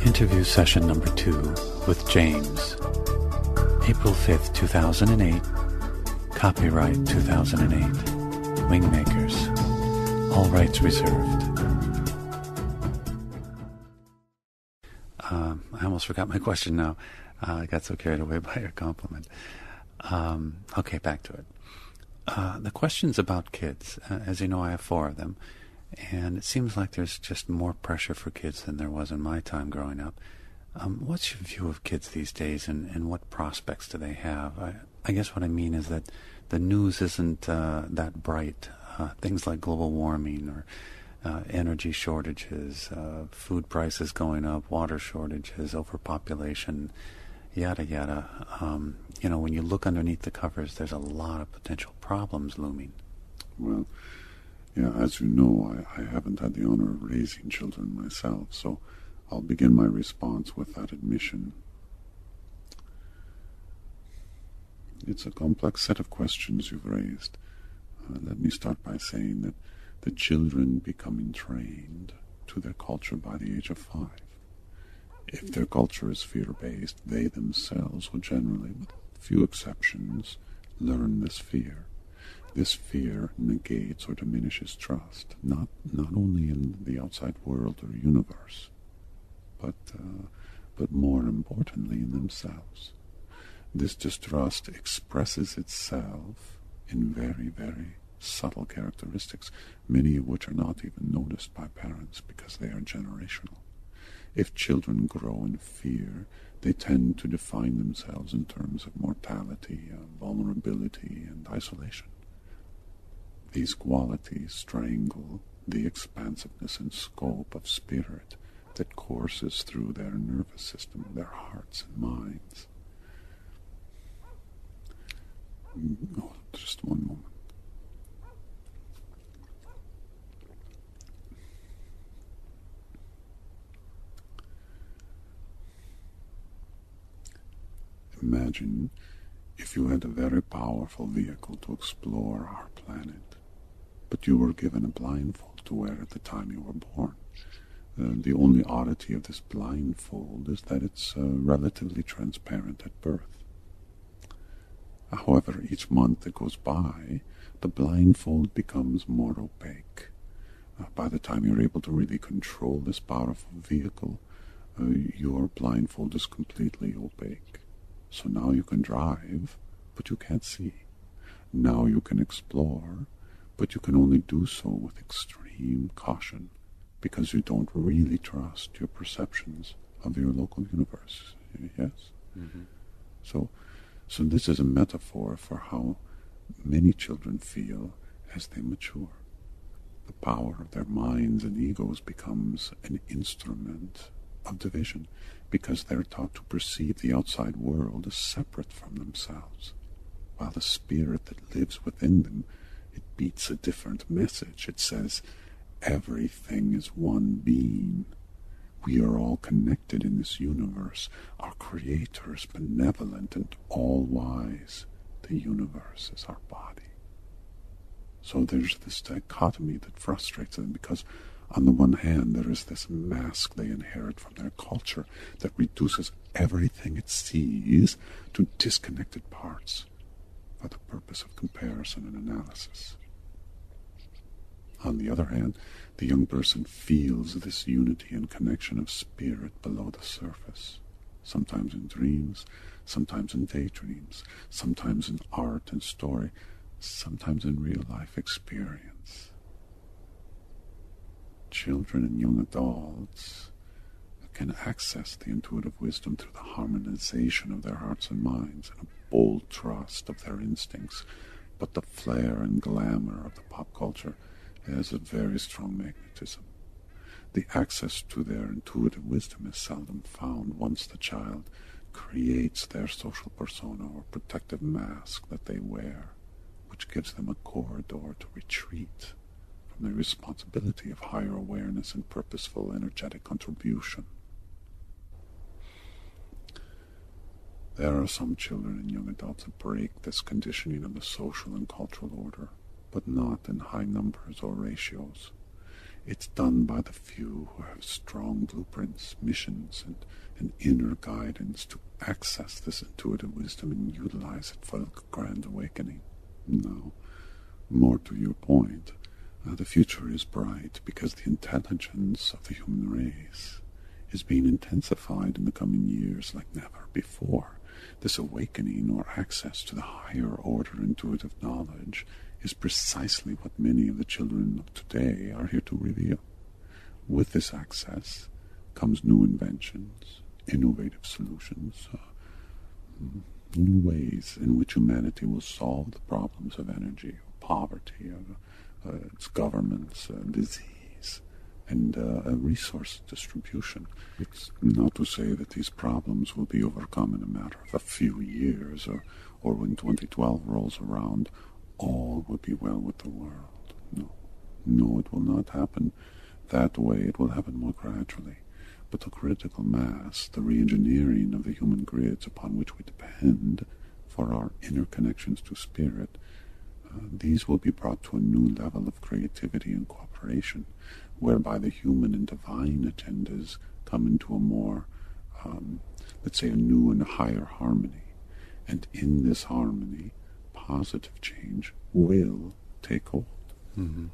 Interview session number 2 with James. April 5th, 2008. Copyright 2008. Wingmakers. All rights reserved. I almost forgot my question now. I got so carried away by your compliment. Okay, back to it. The question's about kids. As you know, I have 4 of them. And it seems like there's just more pressure for kids than there was in my time growing up. What's your view of kids these days, and what prospects do they have? I guess what I mean is that the news isn't that bright. Things like global warming or energy shortages, food prices going up, water shortages, overpopulation, yada yada. When you look underneath the covers, there's a lot of potential problems looming. Well, yeah, as you know, I haven't had the honor of raising children myself, so I'll begin my response with that admission. It's a complex set of questions you've raised. Let me start by saying that the children become entrained to their culture by the age of 5. If their culture is fear-based, they themselves will generally, with few exceptions, learn this fear. This fear negates or diminishes trust, not only in the outside world or universe, but more importantly in themselves. This distrust expresses itself in very, very subtle characteristics, many of which are not even noticed by parents because they are generational. If children grow in fear, they tend to define themselves in terms of mortality, vulnerability, and isolation. These qualities strangle the expansiveness and scope of spirit that courses through their nervous system, their hearts and minds. Oh, just one moment. Imagine if you had a very powerful vehicle to explore our planet, but you were given a blindfold to wear at the time you were born. The only oddity of this blindfold is that it's relatively transparent at birth. However, each month that goes by, the blindfold becomes more opaque. By the time you're able to really control this powerful vehicle, your blindfold is completely opaque. So now you can drive, but you can't see. Now you can explore, but you can only do so with extreme caution, because you don't really trust your perceptions of your local universe. Yes? Mm-hmm. So this is a metaphor for how many children feel as they mature. The power of their minds and egos becomes an instrument of division, because they're taught to perceive the outside world as separate from themselves, while the spirit that lives within them, it beats a different message. It says, everything is one being. We are all connected in this universe. Our Creator is benevolent and all-wise. The universe is our body. So there's this dichotomy that frustrates them, because on the one hand, there is this mask they inherit from their culture that reduces everything it sees to disconnected parts for the purpose of comparison and analysis. On the other hand, the young person feels this unity and connection of spirit below the surface, sometimes in dreams, sometimes in daydreams, sometimes in art and story, sometimes in real-life experience. Children and young adults can access the intuitive wisdom through the harmonization of their hearts and minds and a bold trust of their instincts, but the flair and glamour of the pop culture has a very strong magnetism. The access to their intuitive wisdom is seldom found once the child creates their social persona or protective mask that they wear, which gives them a corridor to retreat from the responsibility of higher awareness and purposeful energetic contribution. There are some children and young adults that break this conditioning of the social and cultural order, but not in high numbers or ratios. It's done by the few who have strong blueprints, missions, and inner guidance to access this intuitive wisdom and utilize it for the grand awakening. No, more to your point, the future is bright because the intelligence of the human race is being intensified in the coming years like never before. This awakening or access to the higher order intuitive knowledge is precisely what many of the children of today are here to reveal. With this access comes new inventions, innovative solutions, new ways in which humanity will solve the problems of energy, poverty, its governments, disease, and resource distribution. It's not to say that these problems will be overcome in a matter of a few years, or when 2012 rolls around, all will be well with the world. No, it will not happen that way. It will happen more gradually. But the critical mass, the re-engineering of the human grids upon which we depend for our inner connections to spirit, these will be brought to a new level of creativity and cooperation, whereby the human and divine agendas come into a more, let's say, a new and a higher harmony. And in this harmony, positive change will take hold. Mm-hmm.